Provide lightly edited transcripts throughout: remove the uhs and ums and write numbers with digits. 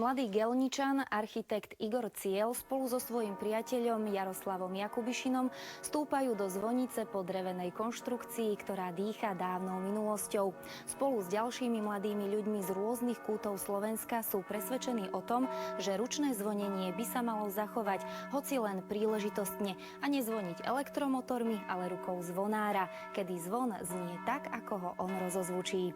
Mladý Gelničan, architekt Igor Ciel spolu so svojím priateľom Jaroslavom Jakubišinom stúpajú do zvonice po drevenej konštrukcii, ktorá dýcha dávnou minulosťou. Spolu s ďalšími mladými ľuďmi z rôznych kútov Slovenska sú presvedčení o tom, že ručné zvonenie by sa malo zachovať, hoci len príležitostne, a nezvoniť elektromotormi, ale rukou zvonára, kedy zvon znie tak, ako ho on rozozvučí.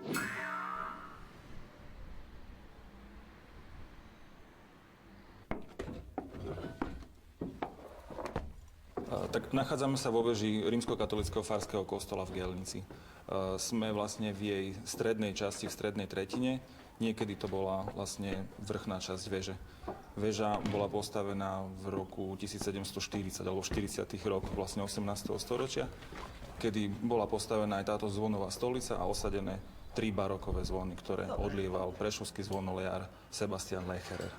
Tak nachádzame sa vo veži rímskokatolického farského kostola v Gelnici. Sme vlastne v jej strednej časti, v strednej tretine. Niekedy to bola vlastne vrchná časť veže. Veža bola postavená v roku 1740 alebo v 40. rokoch vlastne 18. storočia, kedy bola postavená aj táto zvonová stolica a osadené 3 barokové zvony, ktoré odlieval prešovský zvonoliar Sebastian Lecherer.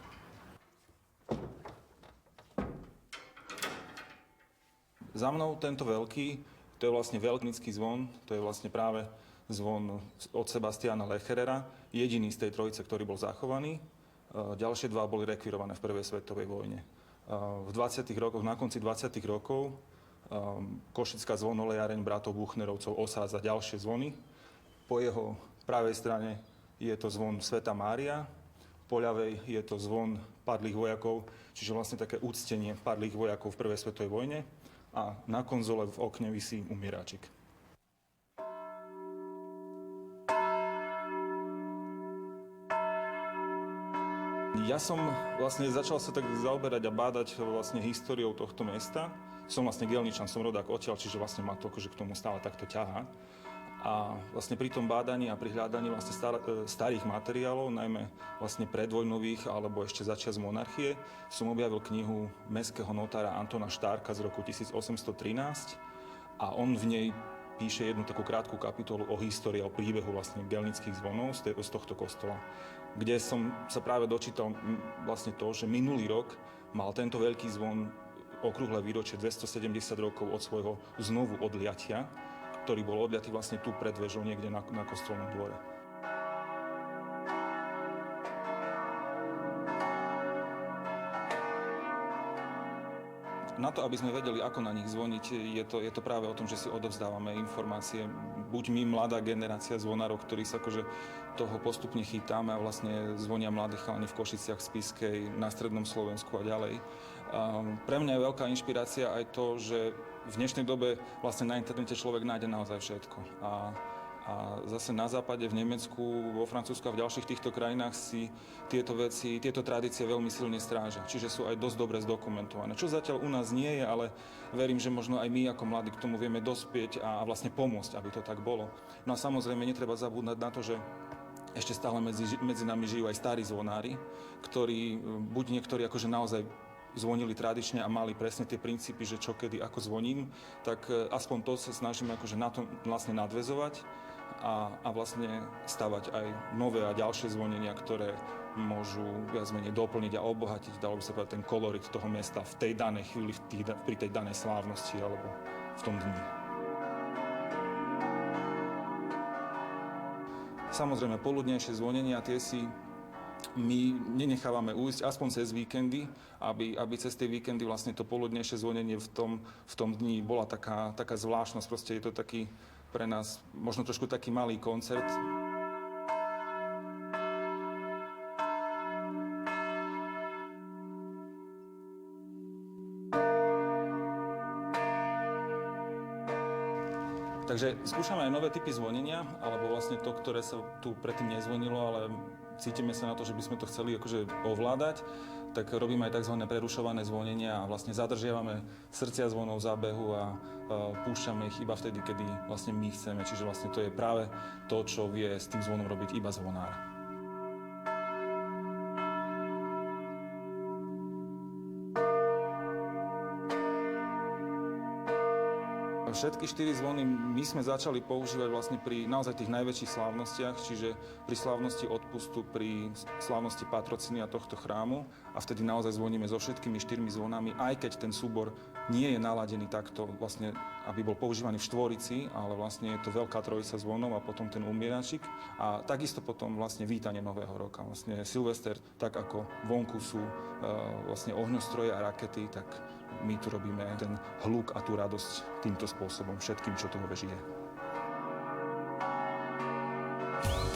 Za mnou tento veľký, to je vlastne veľknický zvon, to je vlastne práve zvon od Sebastiana Lecherera, jediný z tej trojice, ktorý bol zachovaný. Ďalšie dva boli rekvirované v prvej svetovej vojne. V 20. rokoch, na konci 20. rokov, košická zvonolejareň bratov Buchnerovcov osádza ďalšie zvony. Po jeho pravej strane je to zvon Sveta Mária, po ľavej je to zvon padlých vojakov, čiže vlastne také úctenie padlých vojakov v prvej svetovej vojne. A na konzole v okne visí umieračik. Ja som vlastne začal sa tak zaoberať a bádať vlastne históriou tohto mesta. Som vlastne Gelničan, som rodák odtiaľ, čiže vlastne ma to akože k tomu stále takto ťahá. A vlastne pri tom bádaní a pri hľadaní vlastne starých materiálov, najmä vlastne predvojnových alebo ešte začiatku z monarchie, som objavil knihu mestského notára Antona Štárka z roku 1813 a on v nej píše jednu takú krátku kapitolu o histórii, o príbehu vlastne gelnických zvonov z tohto kostola, kde som sa práve dočítal vlastne to, že minulý rok mal tento veľký zvon okrúhle výročie 270 rokov od svojho znovu odliatia, ktorý bol odliatý vlastne tu pred vežou niekde na kostolnom dvore. Na to, aby sme vedeli, ako na nich zvoniť, je to práve o tom, že si odovzdávame informácie. Buď my, mladá generácia zvonárov, ktorí sa akože toho postupne chytáme a vlastne zvonia mladí chalani v Košiciach, Spišskej, na strednom Slovensku a ďalej. Pre mňa je veľká inšpirácia aj to, že v dnešnej dobe vlastne na internete človek nájde naozaj všetko. A zase na západe, v Nemecku, vo Francúzsku a v ďalších týchto krajinách si tieto veci, tieto tradície veľmi silne strážia. Čiže sú aj dosť dobre zdokumentované. Čo zatiaľ u nás nie je, ale verím, že možno aj my ako mladí k tomu vieme dospieť a vlastne pomôcť, aby to tak bolo. No a samozrejme netreba zabúdať na to, že ešte stále medzi nami žijú aj starí zvonári, ktorí, buď niektorí akože naozaj zvonili tradične a mali presne tie princípy, že čo, kedy, ako zvoním, tak aspoň to sa snažíme akože na to vlastne nadväzovať a vlastne stavať aj nové a ďalšie zvonenia, ktoré môžu viac menej doplniť a obohatiť, dalo by sa povedať, ten kolorit toho mesta v tej danej chvíli, pri tej danej slávnosti alebo v tom dni. Samozrejme, poludnejšie zvonenia, tie si my nenechávame ujsť, aspoň cez víkendy, aby cez tie víkendy vlastne to poludnejšie zvonenie v tom dni bola taká zvláštnosť. Proste je to taký pre nás možno trošku taký malý koncert. Takže skúšame aj nové typy zvonenia, alebo vlastne to, ktoré sa tu predtým nezvonilo, ale cítime sa na to, že by sme to chceli akože ovládať, tak robíme aj tzv. Prerušované zvonenia a vlastne zadržiavame srdcia zvonov zábehu a púšťame ich iba vtedy, kedy vlastne my chceme. Čiže vlastne to je práve to, čo vie s tým zvonom robiť iba zvonár. Všetky 4 zvony my sme začali používať vlastne pri naozaj tých najväčších slávnostiach, čiže pri slávnosti odpustu, pri slávnosti patrocinia tohto chrámu a vtedy naozaj zvoníme so všetkými 4 zvonami, aj keď ten súbor nie je naladený takto vlastne aby bol používaný v štvorici, ale vlastne je to veľká trojica zvonov a potom ten umieračik. A takisto potom vlastne vítanie Nového roka. Vlastne Silvester, tak ako vonku sú vlastne ohňostroje a rakety, tak my tu robíme ten hluk a tú radosť týmto spôsobom všetkým, čo tu vo veži je.